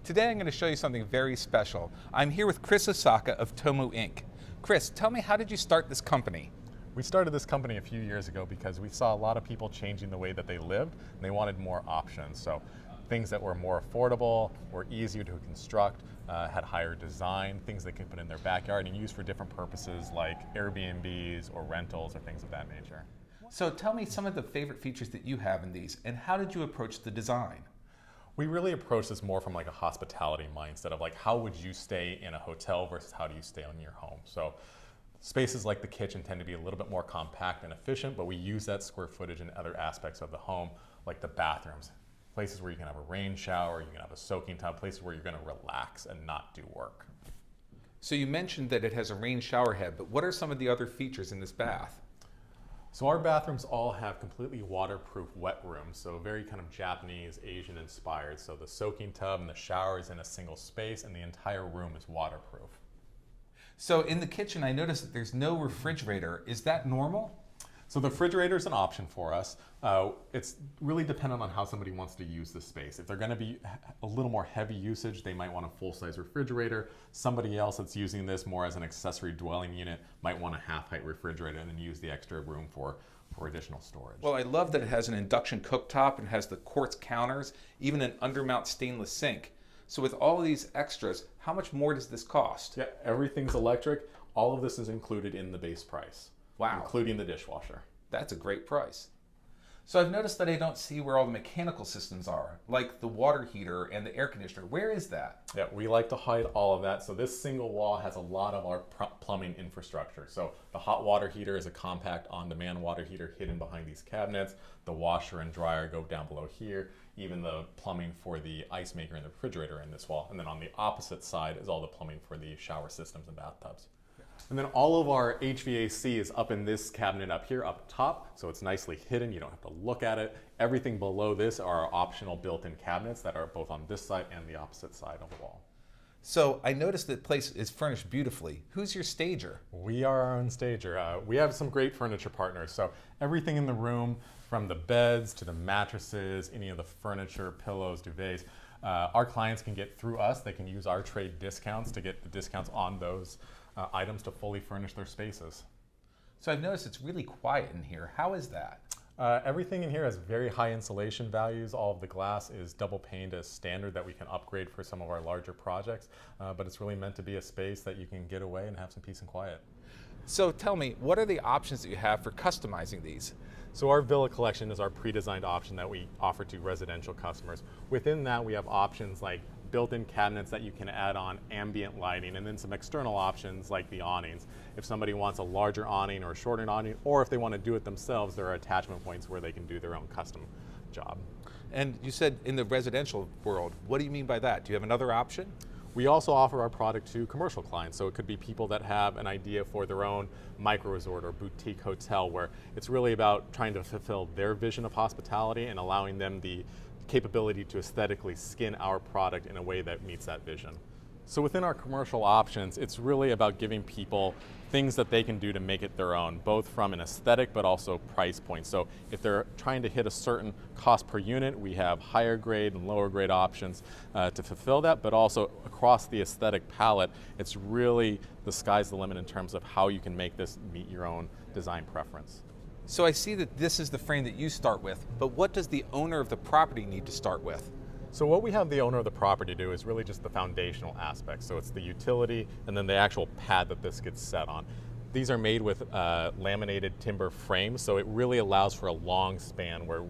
Today I'm going to show you something very special. I'm here with Chris Osaka of Tomu Inc. Chris, tell me, how did you start this company? We started this company a few years ago because we saw a lot of people changing the way that they lived, and they wanted more options. So things that were more affordable, were easier to construct, had higher design, things they could put in their backyard and use for different purposes like Airbnbs or rentals or things of that nature. So tell me some of the favorite features that you have in these, and how did you approach the design? We really approach this more from like a hospitality mindset of like, how would you stay in a hotel versus how do you stay in your home? So spaces like the kitchen tend to be a little bit more compact and efficient, but we use that square footage in other aspects of the home, like the bathrooms. Places where you can have a rain shower, you can have a soaking tub, places where you're going to relax and not do work. So you mentioned that it has a rain shower head, but what are some of the other features in this bath? So our bathrooms all have completely waterproof wet rooms, so very kind of Japanese, Asian inspired. So the soaking tub and the shower is in a single space and the entire room is waterproof. So in the kitchen, I noticed that there's no refrigerator. Is that normal? So the refrigerator is an option for us. It's really dependent on how somebody wants to use the space. If they're going to be a little more heavy usage, they might want a full-size refrigerator. Somebody else that's using this more as an accessory dwelling unit might want a half-height refrigerator and then use the extra room for additional storage. Well, I love that it has an induction cooktop and has the quartz counters, even an undermount stainless sink. So with all of these extras, how much more does this cost? Yeah, everything's electric. All of this is included in the base price. Wow. Including the dishwasher. That's a great price. So I've noticed that I don't see where all the mechanical systems are, like the water heater and the air conditioner. Where is that? Yeah, we like to hide all of that. So this single wall has a lot of our plumbing infrastructure. So the hot water heater is a compact on-demand water heater hidden behind these cabinets. The washer and dryer go down below here. Even the plumbing for the ice maker and the refrigerator in this wall. And then on the opposite side is all the plumbing for the shower systems and bathtubs. And then all of our HVAC is up in this cabinet up here, up top, so it's nicely hidden. You don't have to look at it. Everything below this are optional built-in cabinets that are both on this side and the opposite side of the wall. So I noticed that place is furnished beautifully. Who's your stager? We are our own stager. We have some great furniture partners. So everything in the room, from the beds to the mattresses, any of the furniture, pillows, duvets, our clients can get through us. They can use our trade discounts to get the discounts on those items to fully furnish their spaces. So I've noticed it's really quiet in here. How is that? Everything in here has very high insulation values. All of the glass is double paned as standard that we can upgrade for some of our larger projects, but it's really meant to be a space that you can get away and have some peace and quiet. So tell me, what are the options that you have for customizing these? So our Villa collection is our pre-designed option that we offer to residential customers. Within that, we have options like built-in cabinets that you can add on ambient lighting, and then some external options like the awnings. If somebody wants a larger awning or a shorter awning, or if they want to do it themselves, there are attachment points where they can do their own custom job. And you said in the residential world, what do you mean by that? Do you have another option? We also offer our product to commercial clients, so it could be people that have an idea for their own micro resort or boutique hotel, where it's really about trying to fulfill their vision of hospitality and allowing them the capability to aesthetically skin our product in a way that meets that vision. So within our commercial options, it's really about giving people things that they can do to make it their own, both from an aesthetic but also price point. So if they're trying to hit a certain cost per unit, we have higher grade and lower grade options to fulfill that, but also across the aesthetic palette, it's really the sky's the limit in terms of how you can make this meet your own design preference. So I see that this is the frame that you start with, but what does the owner of the property need to start with? So what we have the owner of the property do is really just the foundational aspects. So it's the utility and then the actual pad that this gets set on. These are made with laminated timber frames, so it really allows for a long span where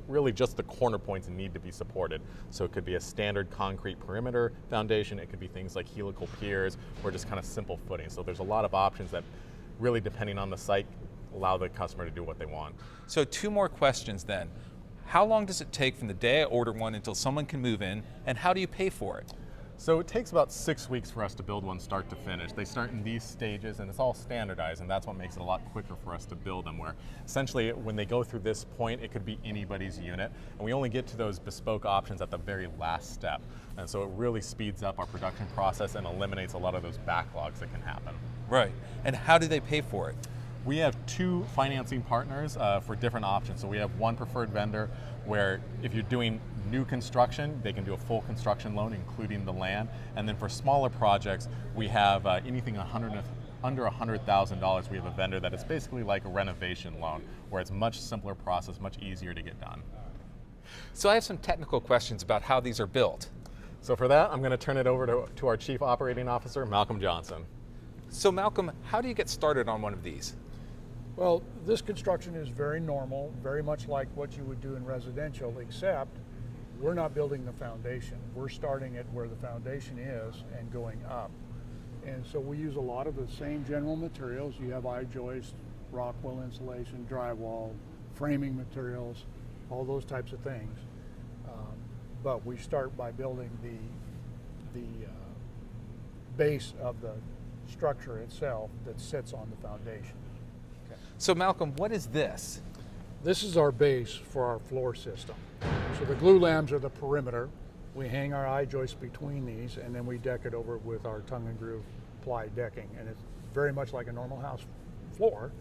really just the corner points need to be supported. So it could be a standard concrete perimeter foundation, it could be things like helical piers, or just kind of simple footing. So there's a lot of options that really, depending on the site, allow the customer to do what they want. So 2 more questions then. How long does it take from the day I order one until someone can move in, and how do you pay for it? So it takes about 6 weeks for us to build one start to finish. They start in these stages and it's all standardized, and that's what makes it a lot quicker for us to build them, where essentially when they go through this point, it could be anybody's unit, and we only get to those bespoke options at the very last step. And so it really speeds up our production process and eliminates a lot of those backlogs that can happen. Right. And how do they pay for it? We have two financing partners for different options. So we have one preferred vendor where if you're doing new construction, they can do a full construction loan, including the land. And then for smaller projects, we have anything under $100,000, we have a vendor that is basically like a renovation loan, where it's a much simpler process, much easier to get done. So I have some technical questions about how these are built. So for that, I'm going to turn it over to our Chief Operating Officer, Malcom Johnson. So Malcolm, how do you get started on one of these? Well, this construction is very normal, very much like what you would do in residential, except we're not building the foundation. We're starting at where the foundation is and going up. And so we use a lot of the same general materials. You have I-joist, Rockwell insulation, drywall, framing materials, all those types of things. But we start by building the base of the structure itself that sits on the foundation. So Malcolm, what is this? This is our base for our floor system. So the glue lambs are the perimeter. We hang our I-joist between these, and then we deck it over with our tongue and groove ply decking. And it's very much like a normal house floor,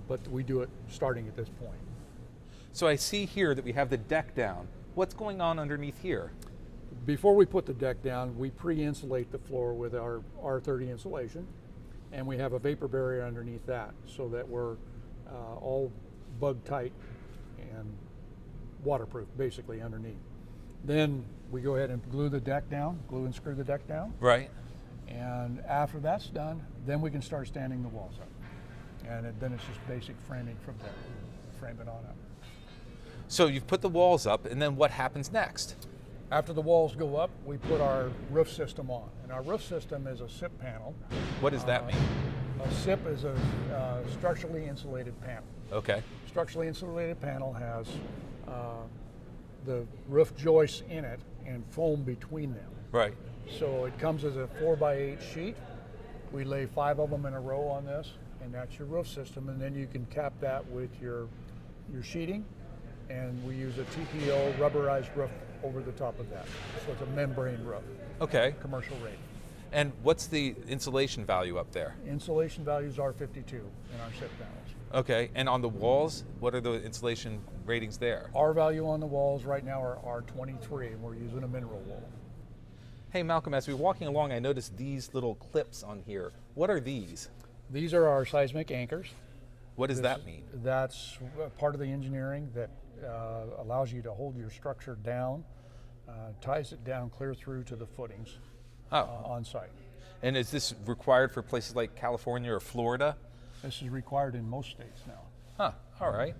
but we do it starting at this point. So I see here that we have the deck down. What's going on underneath here? Before we put the deck down, we pre-insulate the floor with our R30 insulation, and we have a vapor barrier underneath that so that we're all bug tight and waterproof basically underneath. Then we go ahead and glue the deck down, glue and screw the deck down. Right. And after that's done, then we can start standing the walls up. And then it's just basic framing from there, frame it on up. So you've put the walls up, and then what happens next? After the walls go up, we put our roof system on. And our roof system is a SIP panel. What does that mean? A SIP is a structurally insulated panel. Okay. Structurally insulated panel has the roof joists in it and foam between them. Right. So it comes as a 4x8 sheet. We lay 5 of them in a row on this, and that's your roof system. And then you can cap that with your sheeting, and we use a TPO rubberized roof over the top of that. So it's a membrane roof. Okay. Commercial rate. And what's the insulation value up there? Insulation values are 52 in our SIP panels. Okay. And on the walls, what are the insulation ratings there? Our value on the walls right now are 23, and we're using a mineral wool. Hey Malcolm, as we're walking along, I noticed these little clips on here. What are these? These are our seismic anchors. What does that mean? That's part of the engineering that allows you to hold your structure down, ties it down clear through to the footings on site. And is this required for places like California or Florida? This is required in most states now. Huh, all right.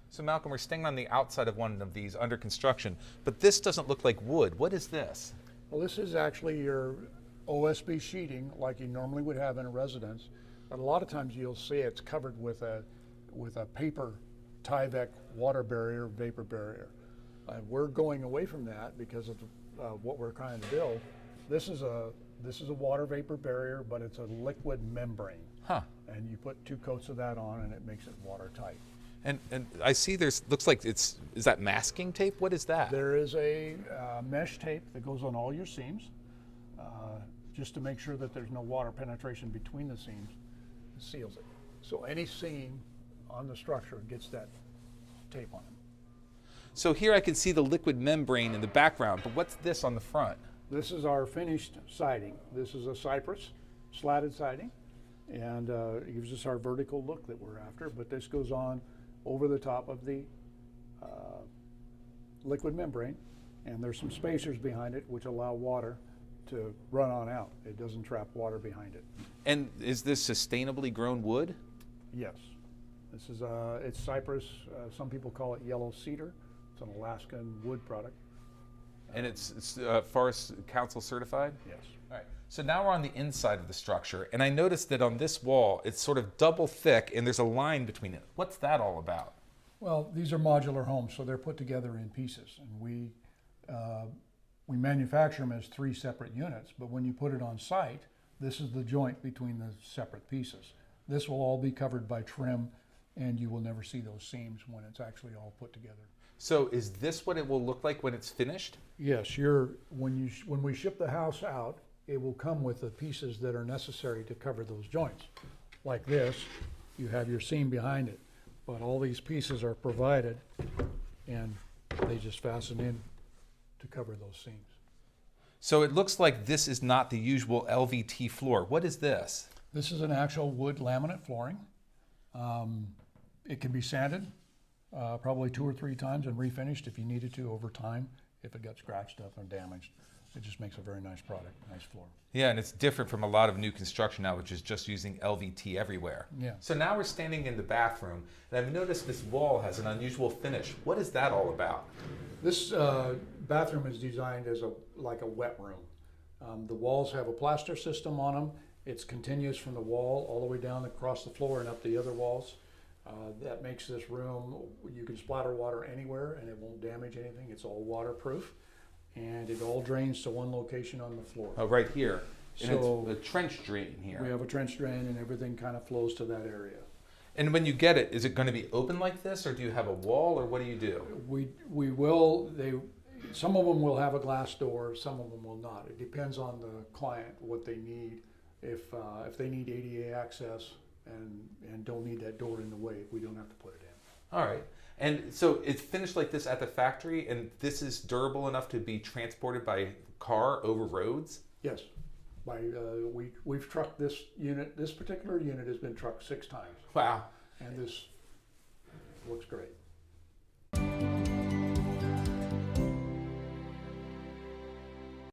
So Malcolm, we're staying on the outside of one of these under construction, but this doesn't look like wood. What is this? Well, this is actually your OSB sheeting like you normally would have in a residence, but a lot of times you'll see it's covered with a paper Tyvek water barrier, vapor barrier. We're going away from that because of what we're trying to build. This is a water vapor barrier, but it's a liquid membrane. Huh. And you put 2 coats of that on, and it makes it watertight. And I see looks like is that masking tape? What is that? There is a mesh tape that goes on all your seams, just to make sure that there's no water penetration between the seams. It seals it. So any seam on the structure gets that tape on it. So here I can see the liquid membrane in the background, but what's this on the front? This is our finished siding. This is a cypress slatted siding, and it gives us our vertical look that we're after, but this goes on over the top of the liquid membrane, and there's some spacers behind it which allow water to run on out. It doesn't trap water behind it. And is this sustainably grown wood? Yes. This is it's cypress. Some people call it yellow cedar. It's an Alaskan wood product. And it's Forest Council certified? Yes. All right. So now we're on the inside of the structure, and I noticed that on this wall, it's sort of double thick, and there's a line between it. What's that all about? Well, these are modular homes, so they're put together in pieces, and we manufacture them as 3 separate units. But when you put it on site, this is the joint between the separate pieces. This will all be covered by trim, and you will never see those seams when it's actually all put together. So is this what it will look like when it's finished? Yes, when we ship the house out, it will come with the pieces that are necessary to cover those joints, like this, you have your seam behind it. But all these pieces are provided, and they just fasten in to cover those seams. So it looks like this is not the usual LVT floor. What is this? This is an actual wood laminate flooring. It can be sanded probably 2 or 3 times and refinished if you needed to over time, if it got scratched up or damaged. It just makes a very nice product, nice floor. Yeah, and it's different from a lot of new construction now, which is just using LVT everywhere. Yeah. So now we're standing in the bathroom, and I've noticed this wall has an unusual finish. What is that all about? This bathroom is designed as like a wet room. The walls have a plaster system on them. It's continuous from the wall all the way down across the floor and up the other walls. That makes this room, you can splatter water anywhere and it won't damage anything. It's all waterproof, and it all drains to one location on the floor. Oh, right here. And So it's a trench drain here. we have a trench drain and everything kind of flows to that area. And when you get it, is it going to be open like this, or do you have a wall, or what do you do? We will, some of them will have a glass door, some of them will not. It depends on the client, what they need. If they need ADA access and don't need that door in the way, we don't have to put it in. All right. And so it's finished like this at the factory, and this is durable enough to be transported by car over roads? Yes. We've trucked this unit, this particular unit has been trucked 6 times, Wow. and this looks great.